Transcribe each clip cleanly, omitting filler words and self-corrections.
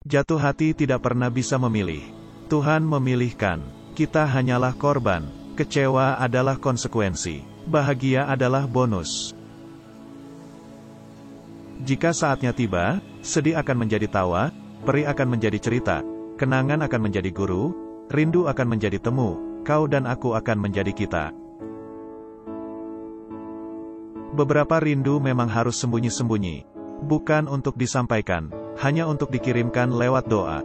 Jatuh hati tidak pernah bisa memilih. Tuhan memilihkan. Kita hanyalah korban. Kecewa adalah konsekuensi. Bahagia adalah bonus. Jika saatnya tiba, sedih akan menjadi tawa, perih akan menjadi cerita, kenangan akan menjadi guru, rindu akan menjadi temu, kau dan aku akan menjadi kita. Beberapa rindu memang harus sembunyi-sembunyi. Bukan untuk disampaikan, hanya untuk dikirimkan lewat doa.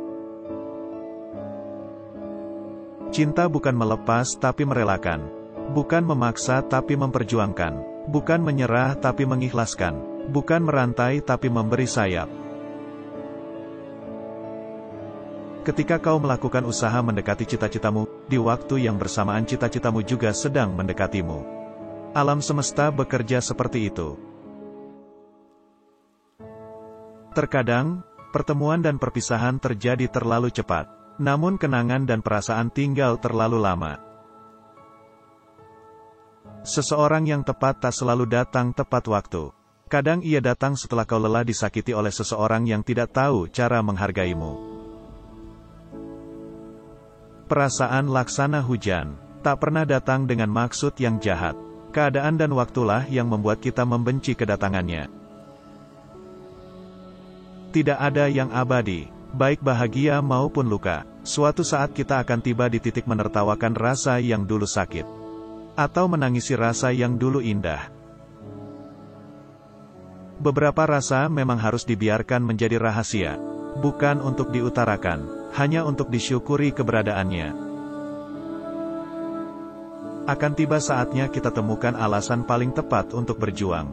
Cinta bukan melepas tapi merelakan. Bukan memaksa tapi memperjuangkan. Bukan menyerah tapi mengikhlaskan. Bukan merantai tapi memberi sayap. Ketika kau melakukan usaha mendekati cita-citamu, di waktu yang bersamaan cita-citamu juga sedang mendekatimu. Alam semesta bekerja seperti itu. Terkadang, pertemuan dan perpisahan terjadi terlalu cepat. Namun kenangan dan perasaan tinggal terlalu lama. Seseorang yang tepat tak selalu datang tepat waktu. Kadang ia datang setelah kau lelah disakiti oleh seseorang yang tidak tahu cara menghargaimu. Perasaan laksana hujan, tak pernah datang dengan maksud yang jahat. Keadaan dan waktulah yang membuat kita membenci kedatangannya. Tidak ada yang abadi, baik bahagia maupun luka. Suatu saat kita akan tiba di titik menertawakan rasa yang dulu sakit. Atau menangisi rasa yang dulu indah. Beberapa rasa memang harus dibiarkan menjadi rahasia. Bukan untuk diutarakan, hanya untuk disyukuri keberadaannya. Akan tiba saatnya kita temukan alasan paling tepat untuk berjuang.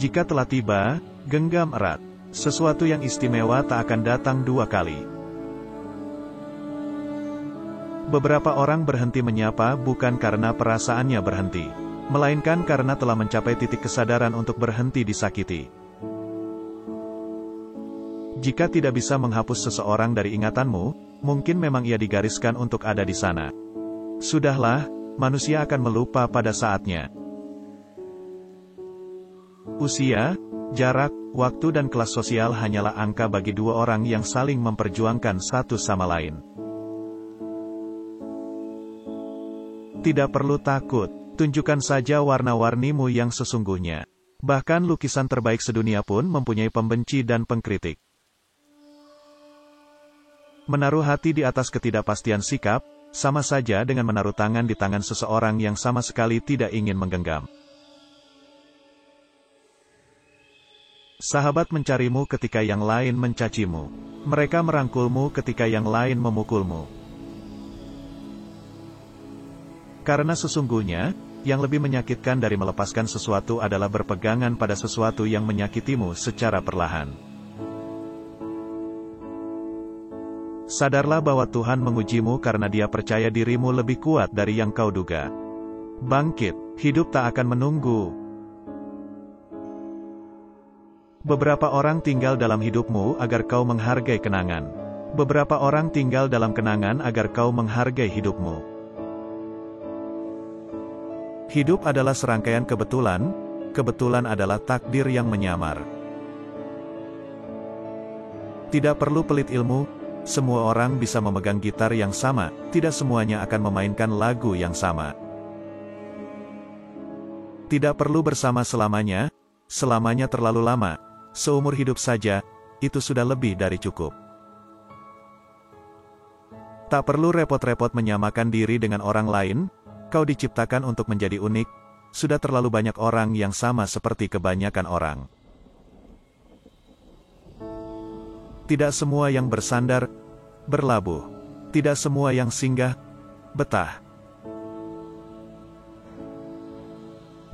Jika telah tiba, genggam erat. Sesuatu yang istimewa tak akan datang dua kali. Beberapa orang berhenti menyapa bukan karena perasaannya berhenti, melainkan karena telah mencapai titik kesadaran untuk berhenti disakiti. Jika tidak bisa menghapus seseorang dari ingatanmu, mungkin memang ia digariskan untuk ada di sana. Sudahlah, manusia akan melupa pada saatnya. Usia, jarak, waktu dan kelas sosial hanyalah angka bagi dua orang yang saling memperjuangkan satu sama lain. Tidak perlu takut, tunjukkan saja warna-warnimu yang sesungguhnya. Bahkan lukisan terbaik sedunia pun mempunyai pembenci dan pengkritik. Menaruh hati di atas ketidakpastian sikap, sama saja dengan menaruh tangan di tangan seseorang yang sama sekali tidak ingin menggenggam. Sahabat mencarimu ketika yang lain mencacimu. Mereka merangkulmu ketika yang lain memukulmu. Karena sesungguhnya, yang lebih menyakitkan dari melepaskan sesuatu adalah berpegangan pada sesuatu yang menyakitimu secara perlahan. Sadarlah bahwa Tuhan mengujimu karena Dia percaya dirimu lebih kuat dari yang kau duga. Bangkit, hidup tak akan menunggu. Beberapa orang tinggal dalam hidupmu agar kau menghargai kenangan. Beberapa orang tinggal dalam kenangan agar kau menghargai hidupmu. Hidup adalah serangkaian kebetulan, kebetulan adalah takdir yang menyamar. Tidak perlu pelit ilmu, semua orang bisa memegang gitar yang sama, tidak semuanya akan memainkan lagu yang sama. Tidak perlu bersama selamanya, selamanya terlalu lama, seumur hidup saja, itu sudah lebih dari cukup. Tak perlu repot-repot menyamakan diri dengan orang lain, kau diciptakan untuk menjadi unik, sudah terlalu banyak orang yang sama seperti kebanyakan orang. Tidak semua yang bersandar, berlabuh. Tidak semua yang singgah, betah.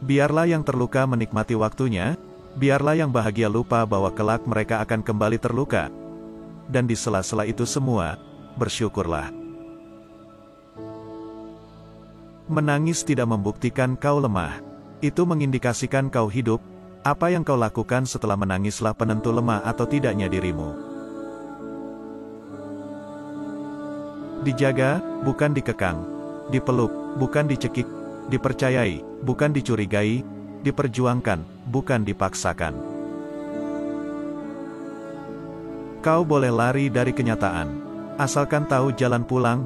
Biarlah yang terluka menikmati waktunya, biarlah yang bahagia lupa bahwa kelak mereka akan kembali terluka. Dan di sela-sela itu semua, bersyukurlah. Menangis tidak membuktikan kau lemah. Itu mengindikasikan kau hidup. Apa yang kau lakukan setelah menangislah penentu lemah atau tidaknya dirimu. Dijaga, bukan dikekang. Dipeluk, bukan dicekik. Dipercayai, bukan dicurigai. Diperjuangkan, bukan dipaksakan. Kau boleh lari dari kenyataan. Asalkan tahu jalan pulang.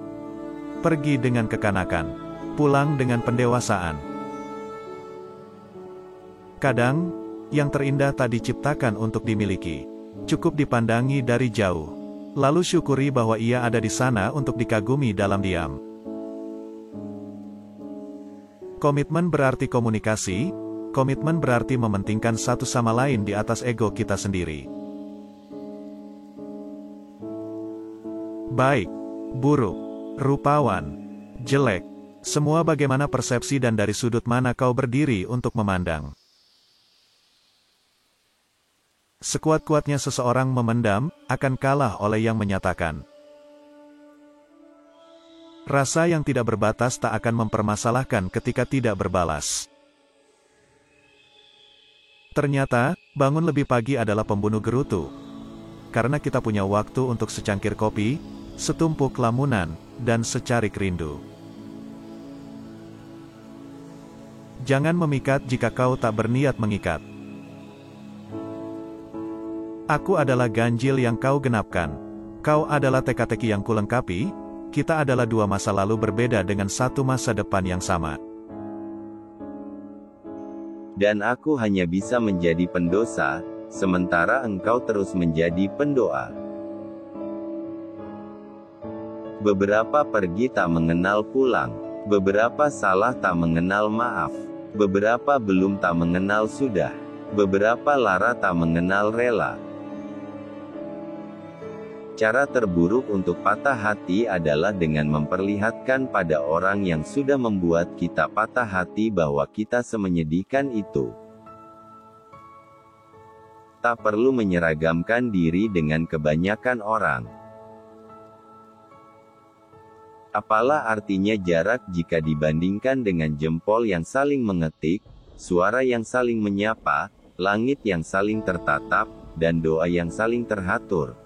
Pergi dengan kekanakan. Pulang dengan pendewasaan. Kadang, yang terindah tak diciptakan untuk dimiliki. Cukup dipandangi dari jauh. Lalu syukuri bahwa ia ada di sana untuk dikagumi dalam diam. Komitmen berarti komunikasi. Komitmen berarti mementingkan satu sama lain di atas ego kita sendiri. Baik, buruk, rupawan, jelek, semua bagaimana persepsi dan dari sudut mana kau berdiri untuk memandang. Sekuat-kuatnya seseorang memendam, akan kalah oleh yang menyatakan. Rasa yang tidak berbatas tak akan mempermasalahkan ketika tidak berbalas. Ternyata, bangun lebih pagi adalah pembunuh gerutu. Karena kita punya waktu untuk secangkir kopi, setumpuk lamunan, dan secarik rindu. Jangan memikat jika kau tak berniat mengikat. Aku adalah ganjil yang kau genapkan. Kau adalah teka-teki yang kulengkapi. Kita adalah dua masa lalu berbeda dengan satu masa depan yang sama. Dan aku hanya bisa menjadi pendosa, sementara engkau terus menjadi pendoa. Beberapa pergi tak mengenal pulang. Beberapa salah tak mengenal maaf. Beberapa belum tak mengenal sudah. Beberapa lara tak mengenal rela. Cara terburuk untuk patah hati adalah dengan memperlihatkan pada orang yang sudah membuat kita patah hati bahwa kita semenyedihkan itu. Tak perlu menyeragamkan diri dengan kebanyakan orang. Apalah artinya jarak jika dibandingkan dengan jempol yang saling mengetik, suara yang saling menyapa, langit yang saling tertatap, dan doa yang saling terhatur.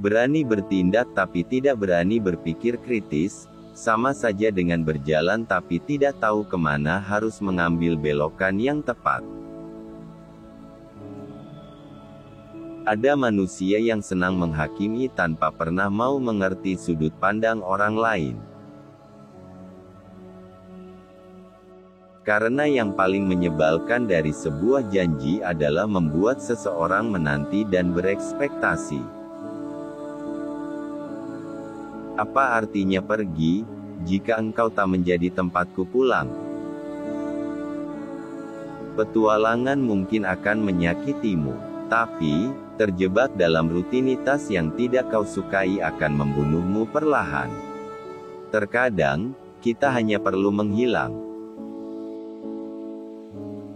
Berani bertindak tapi tidak berani berpikir kritis, sama saja dengan berjalan tapi tidak tahu kemana harus mengambil belokan yang tepat. Ada manusia yang senang menghakimi tanpa pernah mau mengerti sudut pandang orang lain. Karena yang paling menyebalkan dari sebuah janji adalah membuat seseorang menanti dan berekspektasi. Apa artinya pergi, jika engkau tak menjadi tempatku pulang? Petualangan mungkin akan menyakitimu, tapi, terjebak dalam rutinitas yang tidak kau sukai akan membunuhmu perlahan. Terkadang, kita hanya perlu menghilang.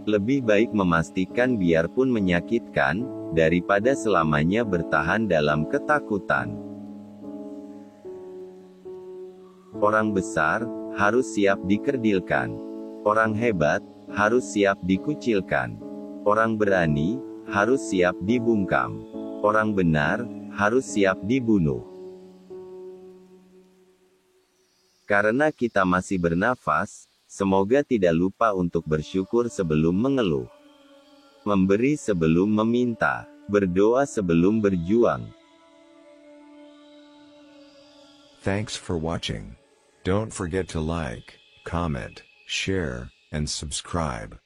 Lebih baik memastikan biarpun menyakitkan, daripada selamanya bertahan dalam ketakutan. Orang besar, harus siap dikerdilkan. Orang hebat, harus siap dikucilkan. Orang berani, harus siap dibungkam. Orang benar, harus siap dibunuh. Karena kita masih bernafas, semoga tidak lupa untuk bersyukur sebelum mengeluh. Memberi sebelum meminta. Berdoa sebelum berjuang. Thanks for watching. Don't forget to like, comment, share, and subscribe.